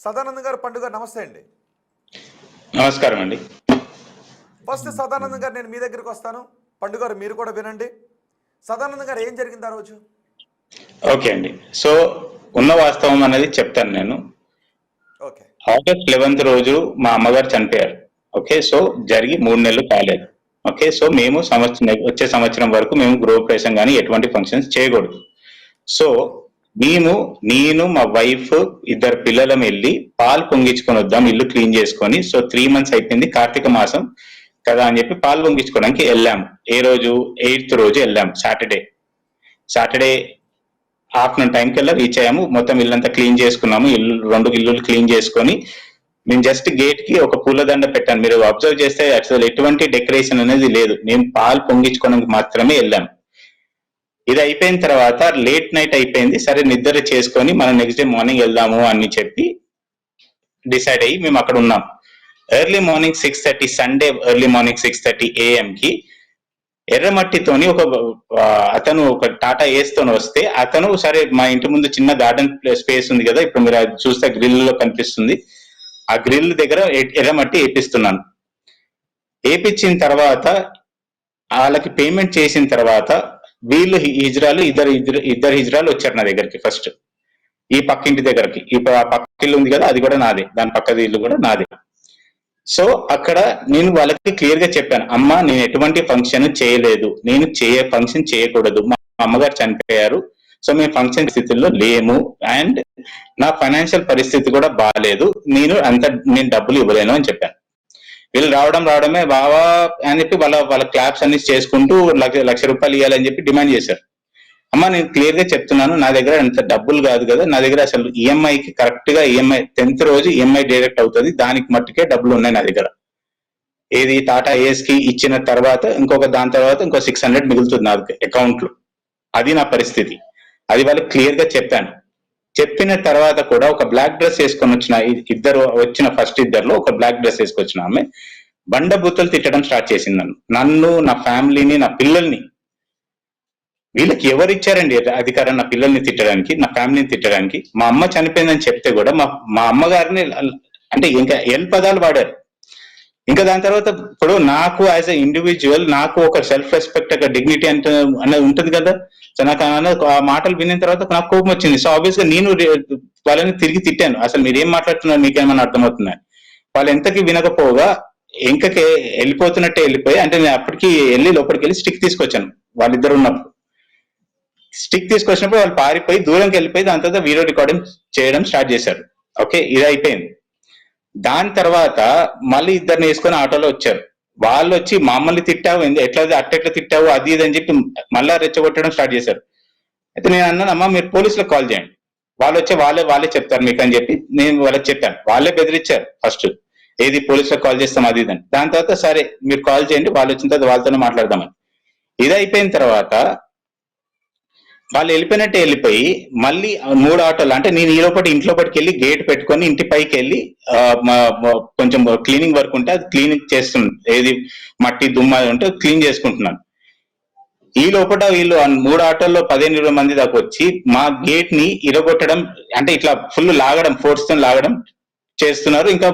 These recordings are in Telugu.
సదానందం గారు పండుగ నమస్తే అండి. నమస్కారం అండి. ఫస్ట్ సదానందం గారు నేను మీ దగ్గరికి వస్తాను. పండుగ గారు మీరు కూడా వినండి. సదానందం గారు ఏం జరిగింది ఆ రోజు? ఓకే అండి. సో ఉన్న వాస్తవం అనేది చెప్తాను నేను. ఓకే. ఆగస్ట్ 11th రోజు మా అమ్మగారు చనిపోయారు. ఓకే. సో జరిగి 3 నెలలు కాలేదు. ఓకే. సో మేము వచ్చే సంవత్సరం వరకు మేము గృహప్రవేశం కానీ ఎటువంటి ఫంక్షన్స్ చేయకూడదు. సో నేను మా వైఫ్ ఇద్దరు పిల్లలం వెళ్ళి పాలు పొంగించుకొని వద్దాం, ఇల్లు క్లీన్ చేసుకొని. సో 3 months అయిపోయింది, కార్తీక మాసం కదా అని చెప్పి పాలు పొంగించుకోవడానికి వెళ్ళాము. ఏ రోజు? 8th రోజు వెళ్ళాము, సాటర్డే ఆఫ్టర్నూన్ టైంకి వెళ్ళి రీచ్ అయ్యాము. మొత్తం ఇల్లంతా క్లీన్ చేసుకున్నాము. రెండు ఇల్లులు క్లీన్ చేసుకొని నేను జస్ట్ గేట్ కి ఒక పూలదండ పెట్టాను. మీరు అబ్జర్వ్ చేస్తే అసలు ఎటువంటి డెకరేషన్ అనేది లేదు. మేము పాలు పొంగించుకోవడానికి మాత్రమే వెళ్ళాము. ఇది అయిపోయిన తర్వాత లేట్ నైట్ అయిపోయింది. సరే నిద్ర చేసుకొని మనం నెక్స్ట్ డే మార్నింగ్ వెళ్దాము అని చెప్పి డిసైడ్ అయ్యి మేము అక్కడ ఉన్నాం. Early morning 6:30 Sunday early morning 6:30 AM కి ఎర్రమట్టితోని అతను ఒక టాటా ఏస్తోని వస్తే అతను సరే మా ఇంటి ముందు చిన్న గార్డెన్ స్పేస్ ఉంది కదా, ఇప్పుడు మీరు అది చూస్తే గ్రిల్ లో కనిపిస్తుంది. ఆ గ్రిల్ దగ్గర ఎర్రమట్టి వేపిస్తున్నాను. వేపించిన తర్వాత వాళ్ళకి పేమెంట్ చేసిన తర్వాత వీళ్ళు హిజ్రాలు ఇద్దరు హిజ్రాలు వచ్చారు నా దగ్గరికి. ఫస్ట్ ఈ పక్కింటి దగ్గరకి, ఇప్పుడు ఆ పక్క ఇల్లు ఉంది కదా, అది కూడా నాదే, దాని పక్కది ఇల్లు కూడా నాదే. సో అక్కడ నేను వాళ్ళకి క్లియర్ గా చెప్పాను, అమ్మ నేను ఎటువంటి ఫంక్షన్ చేయలేదు, నేను ఫంక్షన్ చేయకూడదు, మా అమ్మగారు చనిపోయారు, సో మేము ఫంక్షన్ స్థితిలో లేము, అండ్ నా ఫైనాన్షియల్ పరిస్థితి కూడా బాగాలేదు, నేను డబ్బులు ఇవ్వలేను అని చెప్పాను. వీళ్ళు రావడమే బావా అని చెప్పి వాళ్ళ క్లాప్స్ అన్ని చేసుకుంటూ లక్ష రూపాయలు ఇవ్వాలని చెప్పి డిమాండ్ చేశారు. అమ్మ నేను క్లియర్ గా చెప్తున్నాను, నా దగ్గర అంత డబ్బులు కాదు కదా, నా దగ్గర అసలు ఈఎంఐకి కరెక్ట్ గా ఈఎంఐ 10th రోజు ఈఎంఐ డైరెక్ట్ అవుతుంది, దానికి మట్టుకే డబ్బులు ఉన్నాయి నా దగ్గర. ఏది టాటా ఏస్ కి ఇచ్చిన తర్వాత దాని తర్వాత ఇంకో 600 మిగులుతుంది నా అకౌంట్ లో. అది నా పరిస్థితి. అది వాళ్ళకి క్లియర్ గా చెప్పాను. చెప్పిన తర్వాత కూడా ఒక బ్లాక్ డ్రెస్ వేసుకొని వచ్చిన ఫస్ట్ ఇద్దరులో ఒక బ్లాక్ డ్రెస్ వేసుకొచ్చిన ఆమె బండబూతులు తిట్టడం స్టార్ట్ చేసింది నన్ను, నా ఫ్యామిలీని, నా పిల్లల్ని. వీళ్ళకి ఎవరు ఇచ్చారండి అధికారం నా పిల్లల్ని తిట్టడానికి, నా ఫ్యామిలీని తిట్టడానికి? మా అమ్మ చనిపోయిందని చెప్తే కూడా మా అమ్మగారిని అంటే ఇంకా పదాలు వాడారు. ఇంకా దాని తర్వాత ఇప్పుడు నాకు యాజ్ ఎ ఇండివిజువల్ నాకు ఒక సెల్ఫ్ రెస్పెక్ట్, ఒక డిగ్నిటీ అనేది ఉంటుంది కదా. సో నాకు ఆ మాటలు విన్న తర్వాత నాకు కోపం వచ్చింది. సో ఆబ్వియస్ గా నేను వాళ్ళని తిరిగి తిట్టాను, అసలు మీరు ఏం మాట్లాడుతున్నారు, మీకేమన్నా అర్థమవుతుంది? వాళ్ళు ఎంతకి వినకపోగా ఇంకకే వెళ్ళిపోయి, అంటే నేను అప్పటికి లోపలికి వెళ్ళి స్టిక్ తీసుకొచ్చాను. వాళ్ళిద్దరు ఉన్నప్పుడు స్టిక్ తీసుకొచ్చినప్పుడు వాళ్ళు పారిపోయి దూరంకి వెళ్ళిపోయి దాని తర్వాత వీడియో రికార్డింగ్ చేయడం స్టార్ట్ చేశారు. ఓకే, ఇది అయిపోయింది. దాని తర్వాత మళ్ళీ ఇద్దరిని వేసుకొని ఆటోలో వచ్చారు. వాళ్ళు వచ్చి మమ్మల్ని తిట్టావు, అట్టెట్లా తిట్టావు, అది ఇది అని చెప్పి మళ్ళా రెచ్చగొట్టడం స్టార్ట్ చేశారు. అయితే నేను అన్నాను, అమ్మా మీరు పోలీసులకు కాల్ చేయండి, వాళ్ళు వచ్చి వాళ్ళే చెప్తారు మీకు అని చెప్పి నేను వాళ్ళకి చెప్పాను. వాళ్ళే బెదిరించారు ఫస్ట్, ఏది పోలీసులకు కాల్ చేస్తాం అది ఇదని. దాని తర్వాత సరే మీరు కాల్ చేయండి, వాళ్ళు వచ్చిన తర్వాత వాళ్ళతోనే మాట్లాడదామని. ఇది అయిపోయిన తర్వాత వాళ్ళు వెళ్ళిపోయి మళ్ళీ 3 ఆటోలు, అంటే నేను ఇంట్లోపటికి వెళ్ళి గేట్ పెట్టుకొని ఇంటి పైకి వెళ్ళి కొంచెం క్లీనింగ్ వర్క్ ఉంటే అది క్లీనింగ్ చేస్తున్నాను, ఏది మట్టి దుమ్మ ఉంటే క్లీన్ చేసుకుంటున్నాను. ఈ లోపల వీళ్ళు 3 ఆటోల్లో 15-20 మంది దాకా వచ్చి మా గేట్ ని ఇరగొట్టడం, అంటే ఇట్లా ఫుల్ లాగడం, ఫోర్స్ తో లాగడం చేస్తున్నారు. ఇంకా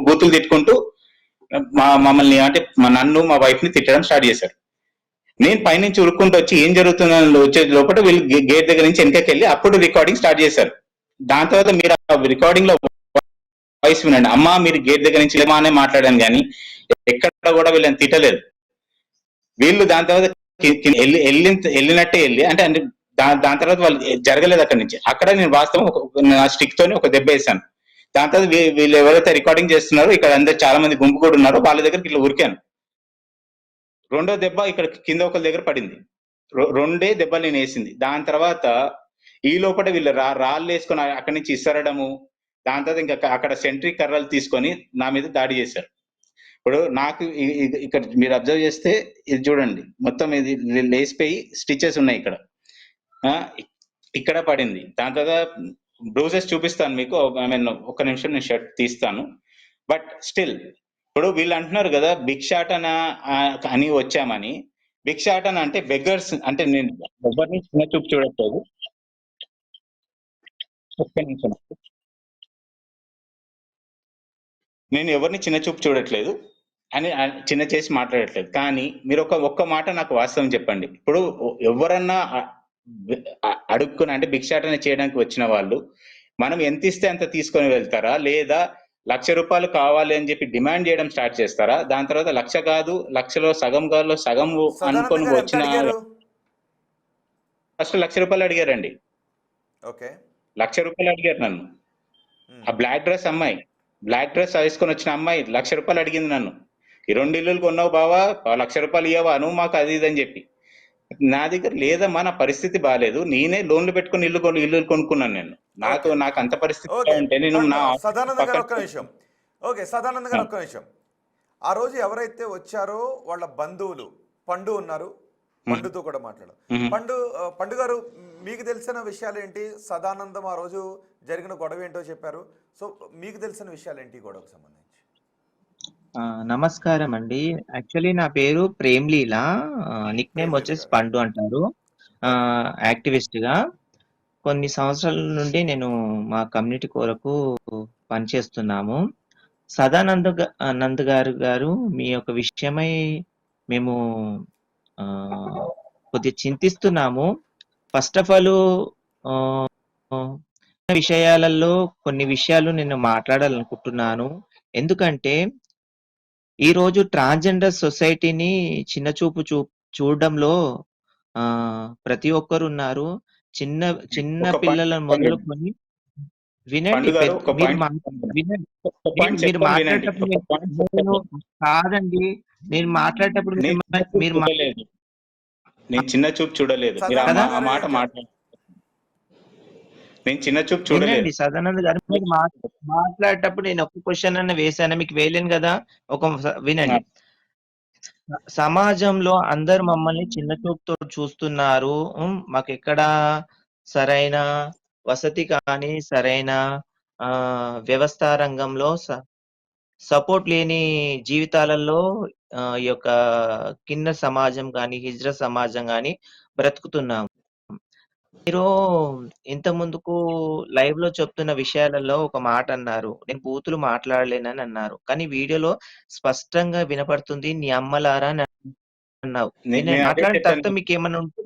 బూతులు తిట్టుకుంటూ మమ్మల్ని, అంటే నన్ను మా వైఫ్ ని తిట్టడం స్టార్ట్ చేశారు. నేను పైనుంచి ఉరుక్కుంటూ వచ్చి ఏం జరుగుతుందని వచ్చే లోపల వీళ్ళు గేట్ దగ్గర నుంచి వెనకకి వెళ్ళి అప్పుడు రికార్డింగ్ స్టార్ట్ చేశారు. దాని తర్వాత మీరు ఆ రికార్డింగ్ లో వాయిస్ వినండి, అమ్మా మీరు గేట్ దగ్గర నుంచి ఇలానే మాట్లాడాను కానీ ఎక్కడ కూడా వీళ్ళని తిట్టలేదు. వీళ్ళు దాని తర్వాత వెళ్ళినట్టే వెళ్ళి, అంటే దాని తర్వాత వాళ్ళు జరగలేదు అక్కడి నుంచి. అక్కడ నేను వాస్తవం నా స్టిక్ తోని ఒక దెబ్బ వేసాను. దాని తర్వాత వీళ్ళు ఎవరైతే రికార్డింగ్ చేస్తున్నారో ఇక్కడ అందరు చాలా మంది గుంపు కూడా ఉన్నారో వాళ్ళ దగ్గరికి ఇట్లా ఉరికాను. రెండో దెబ్బ ఇక్కడ కింద ఒకరి దగ్గర పడింది. రెండే దెబ్బలు నేను వేసింది. దాని తర్వాత ఈ లోపల వీళ్ళు రాళ్ళు వేసుకొని అక్కడి నుంచి ఇసరడము, దాని తర్వాత ఇంకా అక్కడ సెంట్రీ కర్రలు తీసుకొని నా మీద దాడి చేశారు. ఇప్పుడు నాకు ఇక్కడ మీరు అబ్జర్వ్ చేస్తే ఇది చూడండి, మొత్తం ఇది లేసిపోయి స్టిచెస్ ఉన్నాయి ఇక్కడ, ఇక్కడ పడింది. దాని తర్వాత బ్రూజెస్ చూపిస్తాను మీకు. ఒక్క నిమిషం నేను షర్ట్ తీస్తాను. బట్ స్టిల్ ఇప్పుడు వీళ్ళు అంటున్నారు కదా భిక్షాటన అని వచ్చామని. భిక్షాటన అంటే బెగ్గర్స్, అంటే నేను ఎవరిని చిన్న చూపు చూడట్లేదు. ఒక్క నిమిషం. నేను ఎవరిని చిన్న చూపు చూడట్లేదు అని చిన్న చేసి మాట్లాడట్లేదు. కానీ మీరు ఒక్క మాట నాకు వాస్తవం చెప్పండి. ఇప్పుడు ఎవరన్నా అడుక్కుని అంటే భిక్షాటన చేయడానికి వచ్చిన వాళ్ళు మనం ఎంత ఇస్తే అంత తీసుకొని వెళ్తారా, లేదా ₹1,00,000 కావాలి అని చెప్పి డిమాండ్ చేయడం స్టార్ట్ చేస్తారా? దాని తర్వాత 1,00,000 కాదు, 1,00,000లో సగం కాదు, సగం సదానంద అనుకొని గారు ఎంత వచ్చిన అడిగారు? ఫస్ట్ ₹1,00,000 అడిగారండి. ఓకే. ₹1,00,000 అడిగారు నన్ను. ఆ బ్లాక్ డ్రెస్ వేసుకొని వచ్చిన అమ్మాయి ₹1,00,000 అడిగింది నన్ను. ఈ 2 ఇల్లులు కొన్నావు బావా, ₹1,00,000 ఇయ్యవా నువ్వు మాకు, అది ఇది అని చెప్పి. నా దగ్గర లేదమ్మా, నా పరిస్థితి బాలేదు, నేనే లోన్లు పెట్టుకుని ఇల్లు కొనుక్కున్నాను నేను. నాకు అంత పరిస్థితి ఉంటే నేను నా సదానంద గారు ఒక్క పక్కన నిమిషం. ఓకే, సదానంద గారు ఒక్క నిమిషం. ఆ రోజు ఎవరైతే వచ్చారో వాళ్ళ బంధువులు పండు ఉన్నారు, పండుతో కూడా మాట్లాడారు. పండు గారు, మీకు తెలిసిన విషయాలు ఏంటి? సదానందం ఆ రోజు జరిగిన గొడవ ఏంటో చెప్పారు. సో మీకు తెలిసిన విషయాలు ఏంటి గొడవకు సంబంధించి? నమస్కారం అండి. యాక్చువల్లీ నా పేరు ప్రేమ్‌లీల. నిక్ నేమ్ ప్రేమ్‌లీల వచ్చేసి గారు. పండు అంటారు. యాక్టివిస్ట్‌గా కొన్ని సంవత్సరాల నుండి నేను మా కమ్యూనిటీ కొరకు పనిచేస్తున్నాము. నంద్ గారు మీ యొక్క విషయమై మేము కొద్దిగా చింతిస్తున్నాము. ఫస్ట్ ఆఫ్ ఆల్ విషయాలలో కొన్ని విషయాలు నేను మాట్లాడాలనుకుంటున్నాను. ఎందుకంటే ఈరోజు ట్రాన్స్‌జెండర్ సొసైటీని చిన్న చూపు చూడడంలో ప్రతి ఒక్కరున్నారు. చిన్న ఒక పిల్లల మొదలుకొని వినండి. మీరు మాట్లాడేటప్పుడు కాదండి. నేను మాట్లాడేటప్పుడు మీరు నేను చిన్న చూపు చూడలేదు. మీరు ఆ మాట మాట్లాడు. నేను చిన్న చూపు చూడలేదు. వినండి సదానంద్ గారు, మీరు మాట్లాడేటప్పుడు నేను ఒక్క క్వశ్చన్ అన్న వేసాను, మీకు వేయలేను కదా. వినండి. సమాజంలో అందరు మమ్మల్ని చిన్న చూపుతో చూస్తున్నారు. మాకెక్కడ సరైన వసతి కానీ, సరైన వ్యవస్థ రంగంలో సపోర్ట్ లేని జీవితాలలో ఈ యొక్క కింద సమాజం గాని, హిజ్రా సమాజం గాని బ్రతుకుతున్నాం. మీరు ఇంత ముందుకు లైవ్‌లో చెప్తున్న విషయాలలో ఒక మాట అన్నారు. నేను బూతులు మాట్లాడలేనని అన్నారు. కానీ వీడియోలో స్పష్టంగా వినపడుతుంది, నీ అమ్మలారా అని అన్నావు. మాట్లాడిన తర్వాత మీకేమన్నా ఉంటే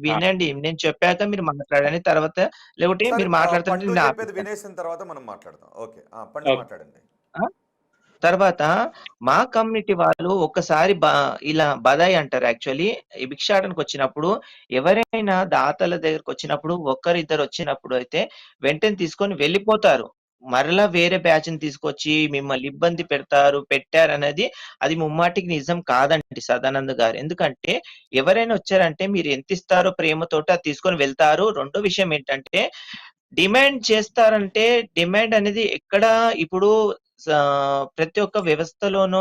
వినండి. నేను చెప్పాక మీరు మాట్లాడండి. తర్వాత లేకపోతే మీరు మాట్లాడుతుంటే వినేసిన తర్వాత మనం మాట్లాడదాం. ఓకే. పండు మాట్లాడండి. తర్వాత మా కమ్యూనిటీ వాళ్ళు ఒక్కసారి ఇలా బదాయి అంటారు. యాక్చువల్లీ ఈ భిక్షాటనకు వచ్చినప్పుడు ఎవరైనా దాతల దగ్గరకు వచ్చినప్పుడు ఒక్కరిద్దరు వచ్చినప్పుడు అయితే వెంటనే తీసుకొని వెళ్ళిపోతారు. మరలా వేరే బ్యాచ్‌ని తీసుకొచ్చి మిమ్మల్ని ఇబ్బంది పెట్టారనేది అది ముమ్మాటికి నిజం కాదండి సదానంద్ గారు. ఎందుకంటే ఎవరైనా వచ్చారంటే మీరు ఎంత ఇస్తారో ప్రేమతోటి అది తీసుకొని వెళ్తారు. రెండో విషయం ఏంటంటే డిమాండ్ చేస్తారంటే డిమాండ్ అనేది ఎక్కడ ఇప్పుడు ప్రతి ఒక్క వ్యవస్థలోనూ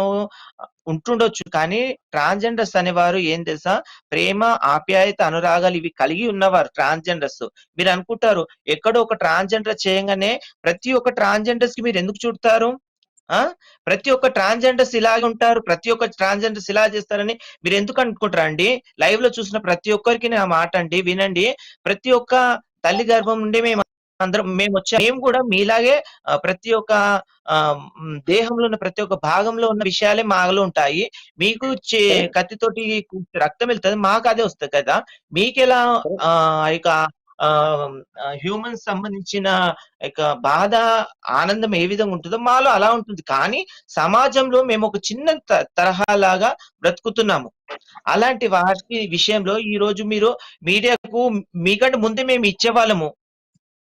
ఉంటుండొచ్చు. కానీ ట్రాన్స్‌జెండర్స్ అనేవారు ఏం తెలుసా? ప్రేమ, ఆప్యాయత, అనురాగాలు ఇవి కలిగి ఉన్నవారు ట్రాన్స్‌జెండర్స్. మీరు అనుకుంటారు ఎక్కడో ఒక ట్రాన్స్‌జెండర్ చేయంగానే ప్రతి ఒక్క ట్రాన్స్‌జెండర్స్‌కి మీరు ఎందుకు చుడతారు? ప్రతి ఒక్క ట్రాన్స్‌జెండర్స్ ఇలాగే ఉంటారు, ప్రతి ఒక్క ట్రాన్స్‌జెండర్స్ ఇలా చేస్తారని మీరు ఎందుకు అనుకుంటారండి? లైవ్‌లో చూసిన ప్రతి ఒక్కరికి నా మాట అండి వినండి. ప్రతి ఒక్క తల్లి గర్భం నుండి మేము కూడా మీలాగే ప్రతి ఒక్క దేహంలో ఉన్న ప్రతి ఒక్క భాగంలో ఉన్న విషయాలే మాలో ఉంటాయి. మీకు కత్తితోటి రక్తం వెళ్తది, మాకు అదే వస్తది కదా. మీకెలా ఇక హ్యూమన్స్ సంబంధించిన బాధ, ఆనందం ఏ విధంగా ఉంటుందో మాలో అలా ఉంటుంది. కానీ సమాజంలో మేము ఒక చిన్న తరహాలాగా బ్రతుకుతున్నాము. అలాంటి వాటి విషయంలో ఈ రోజు మీరు మీడియాకు మీకంటే ముందే మేము ఇచ్చేవాళ్ళము.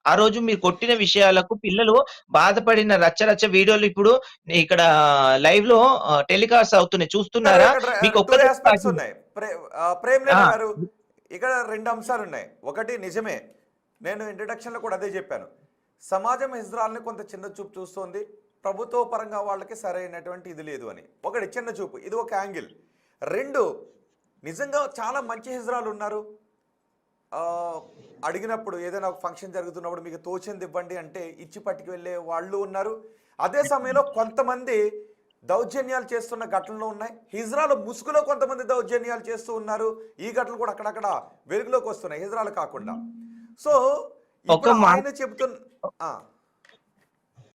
ఆ రోజు మీరు కొట్టిన విషయాలకు పిల్లలు బాధపడిన రచ్చ వీడియోలు ఇప్పుడు ఇక్కడ లైవ్‌లో టెలికాస్ట్ అవుతున్నాయి. చూస్తున్నారా? మీకు ఉన్నాయి. ప్రేమ్‌లీల గారు, ఇక్కడ 2 అంశాలు ఉన్నాయి. ఒకటి నిజమే, నేను ఇంట్రడక్షన్‌లో కూడా అదే చెప్పాను. సమాజం హిజ్రాల్ని కొంత చిన్న చూపు చూస్తోంది. ప్రభుత్వ పరంగా వాళ్ళకి సరైనటువంటి ఇది లేదు అని. ఒకటి చిన్న చూపు, ఇది ఒక యాంగిల్. 2 నిజంగా చాలా మంచి హిజ్రాలు ఉన్నారు. అడిగినప్పుడు ఏదైనా ఒక ఫంక్షన్ జరుగుతున్నప్పుడు మీకు తోచింది ఇవ్వండి అంటే ఇచ్చి పట్టుకు వెళ్ళే వాళ్ళు ఉన్నారు. అదే సమయంలో కొంతమంది దౌర్జన్యాలు చేస్తున్న ఘటనలు ఉన్నాయి. హిజ్రాల ముసుగులో కొంతమంది దౌర్జన్యాలు చేస్తూ ఉన్నారు. ఈ ఘటనలు కూడా అక్కడక్కడ వెలుగులోకి వస్తున్నాయి, హిజ్రాలు కాకుండా. సో ఆయన చెప్తున్న